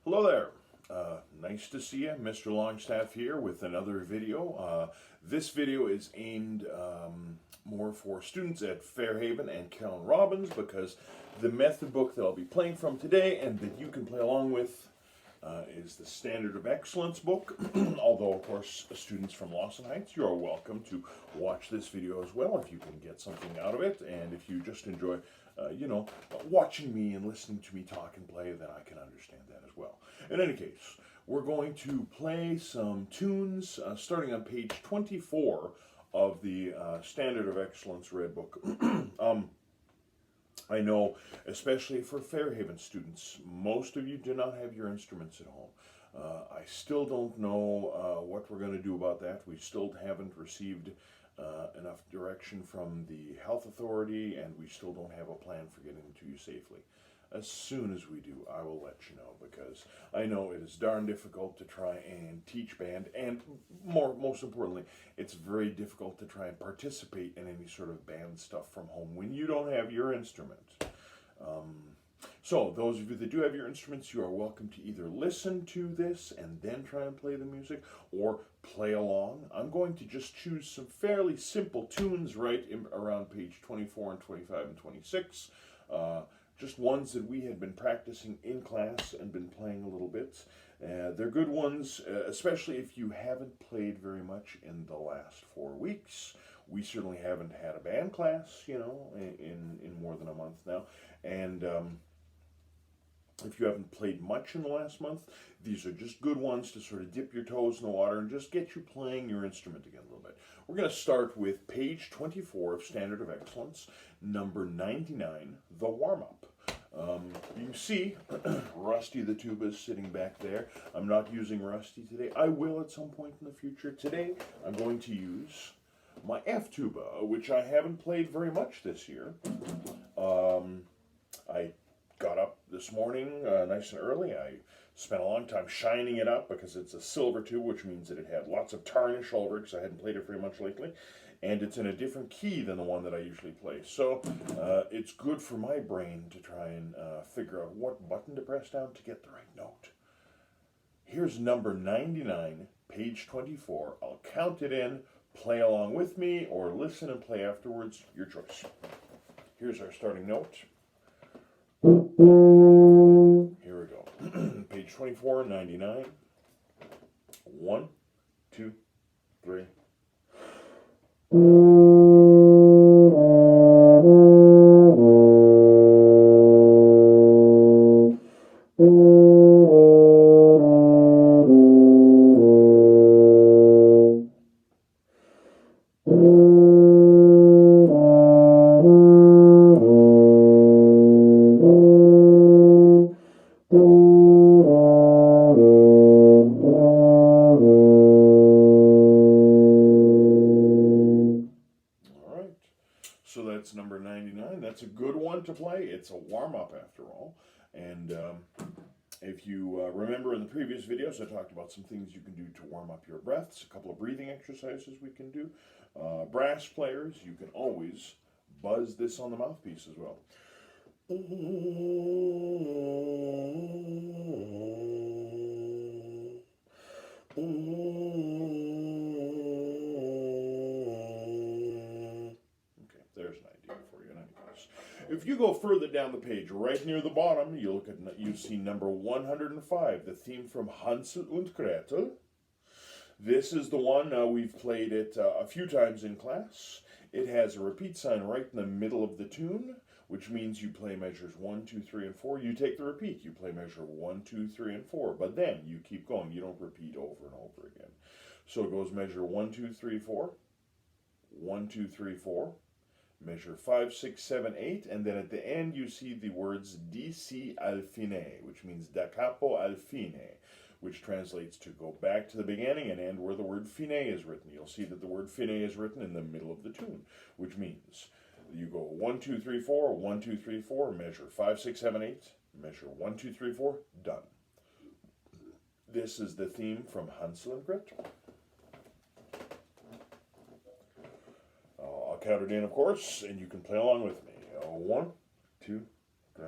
Hello there. Nice to see you. Mr. Longstaff here with another video. This video is aimed more for students at Fairhaven and Carolyn Robbins because the method book that I'll be playing from today and that you can play along with is the Standard of Excellence book. Although, of course, students from Lawson Heights, you are welcome to watch this video as well if you can get something out of it. And if you just enjoy watching me and listening to me talk and play, then I can understand that as well. In any case, we're going to play some tunes starting on page 24 of the Standard of Excellence Red Book. I know, especially for Fairhaven students, most of you do not have your instruments at home. I still don't know what we're going to do about that. We still haven't received enough direction from the health authority, and we still don't have a plan for getting them to you safely. As soon as we do, I will let you know, because I know it is darn difficult to try and teach band, and most importantly, it's very difficult to try and participate in any sort of band stuff from home when you don't have your instrument. So those of you that do have your instruments, you are welcome to either listen to this and then try and play the music, or play along. I'm going to just choose some fairly simple tunes right around page 24 and 25 and 26. Just ones that we had been practicing in class and been playing a little bit. They're good ones, especially if you haven't played very much in the last 4 weeks. We certainly haven't had a band class, in more than a month now. And if you haven't played much in the last month, these are just good ones to sort of dip your toes in the water and just get you playing your instrument again a little bit. We're going to start with page 24 of Standard of Excellence, number 99, the warm-up. You can see Rusty the tuba is sitting back there. I'm not using Rusty today. I will at some point in the future. Today, I'm going to use my F tuba, which I haven't played very much this year. I got up this morning nice and early. I spent a long time shining it up because it's a silver tube, which means that it had lots of tarnish all over it because I hadn't played it very much lately. And it's in a different key than the one that I usually play. So it's good for my brain to try and figure out what button to press down to get the right note. Here's number 99, page 24. I'll count it in, play along with me, or listen and play afterwards. Your choice. Here's our starting note. Here we go. Page 24, 99. 1, 2, 3. So that's number 99. That's a good one to play. It's a warm-up after all. And if you remember in the previous videos, I talked about some things you can do to warm up your breaths, a couple of breathing exercises we can do. Brass players, you can always buzz this on the mouthpiece as well. If you go further down the page, right near the bottom, you see number 105, the theme from Hansel und Gretel. This is the one we've played it a few times in class. It has a repeat sign right in the middle of the tune, which means you play measures 1, 2, 3, and 4. You take the repeat. You play measure 1, 2, 3, and 4. But then you keep going. You don't repeat over and over again. So it goes measure 1, 2, 3, 4. 1, 2, 3, 4. Measure 5, 6, 7, 8, and then at the end you see the words DC al fine, which means da capo al fine, which translates to go back to the beginning and end where the word fine is written. You'll see that the word fine is written in the middle of the tune, which means you go 1, 2, 3, 4, 1, 2, 3, 4, measure 5, 6, 7, 8, measure 1, 2, 3, 4, done. This is the theme from Hansel and Gretel. I'll count it in, of course, and you can play along with me. 1, 2, 3.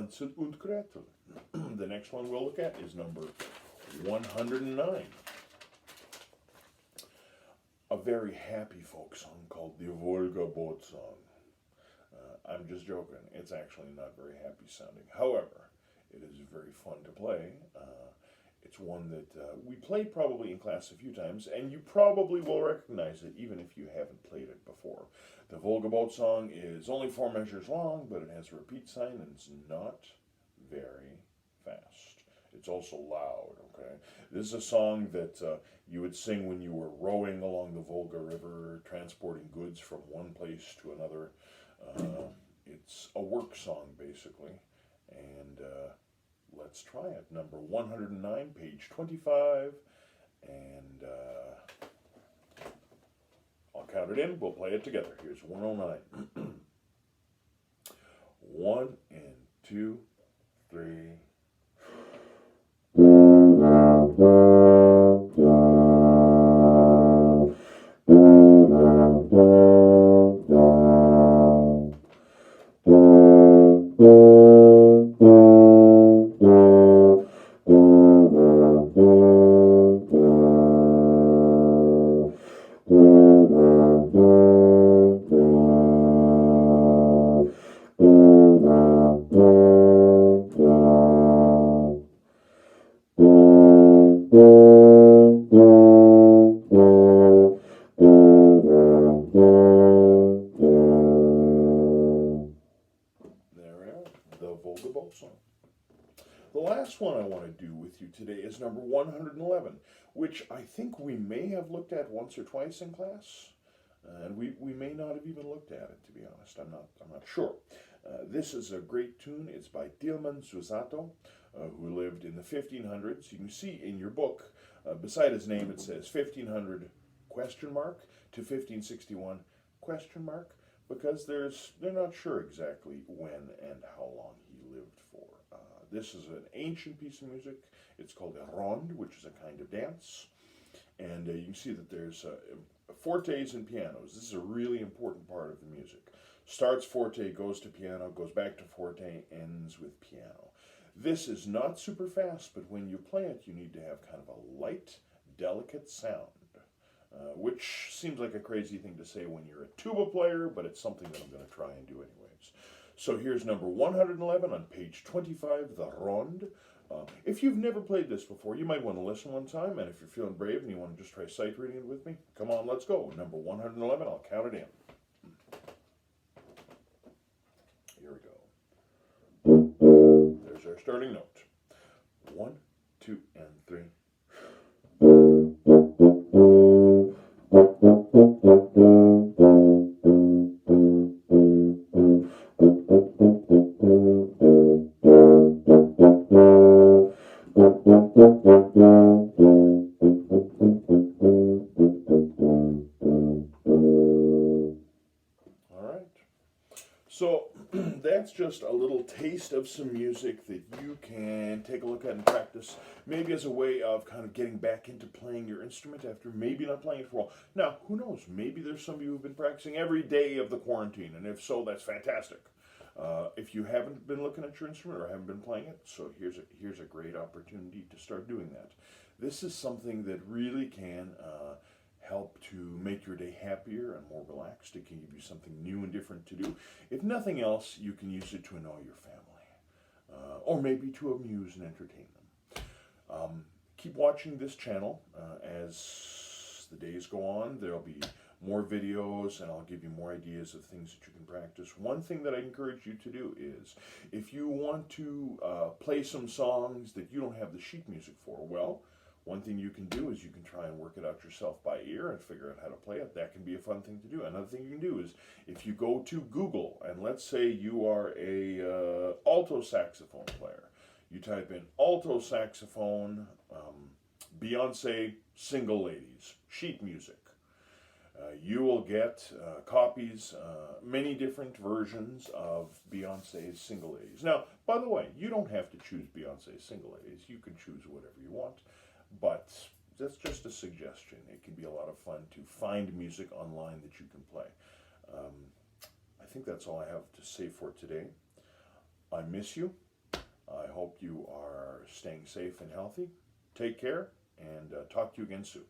Hansel und Gretel. The next one we'll look at is number 109. A very happy folk song called the Volga Boat Song. I'm just joking. It's actually not very happy sounding. However, it is very fun to play. It's one that we played probably in class a few times, and you probably will recognize it even if you haven't played it before. The Volga Boat Song is only 4 measures long, but it has a repeat sign, and it's not very fast. It's also loud, okay? This is a song that you would sing when you were rowing along the Volga River, transporting goods from one place to another. It's a work song, basically, and let's try it. Number 109, page 25, and I'll count it in. We'll play it together. Here's 109. 1 and 2, 3. The Volga Boat Song. The last one I want to do with you today is number 111, which I think we may have looked at once or twice in class, and we may not have even looked at it, to be honest. I'm not sure. This is a great tune. It's by Tilman Susato, who lived in the 1500s. You can see in your book, beside his name, it says 1500 question mark to 1561 question mark, because they're not sure exactly when and how long he lived for. This is an ancient piece of music. It's called a ronde, which is a kind of dance. And you can see that there's fortes and pianos. This is a really important part of the music. Starts forte, goes to piano, goes back to forte, ends with piano. This is not super fast, but when you play it, you need to have kind of a light, delicate sound. Which seems like a crazy thing to say when you're a tuba player, but it's something that I'm going to try and do anyways. So here's number 111 on page 25, the ronde. If you've never played this before, you might want to listen one time, and if you're feeling brave and you want to just try sight reading it with me, come on, let's go. Number 111, I'll count it in. Here we go. There's our starting note. 1, 2, and 3. So that's just a little taste of some music that you can take a look at and practice, maybe as a way of kind of getting back into playing your instrument after maybe not playing it for a while. Now, who knows? Maybe there's some of you who've been practicing every day of the quarantine, and if so, that's fantastic. If you haven't been looking at your instrument or haven't been playing it, so here's a great opportunity to start doing that. This is something that really can help to make your day happier and more relaxed. It can give you something new and different to do. If nothing else, you can use it to annoy your family, or maybe to amuse and entertain them. Keep watching this channel as the days go on. There'll be more videos, and I'll give you more ideas of things that you can practice. One thing that I encourage you to do is, if you want to play some songs that you don't have the sheet music for, well, one thing you can do is you can try and work it out yourself by ear and figure out how to play it. That can be a fun thing to do. Another thing you can do is, if you go to Google, and let's say you are a alto saxophone player, you type in alto saxophone, Beyonce single ladies, sheet music. You will get copies, many different versions of Beyonce's Single Ladies. Now, by the way, you don't have to choose Beyonce's Single Ladies. You can choose whatever you want, but that's just a suggestion. It can be a lot of fun to find music online that you can play. I think that's all I have to say for today. I miss you. I hope you are staying safe and healthy. Take care, and talk to you again soon.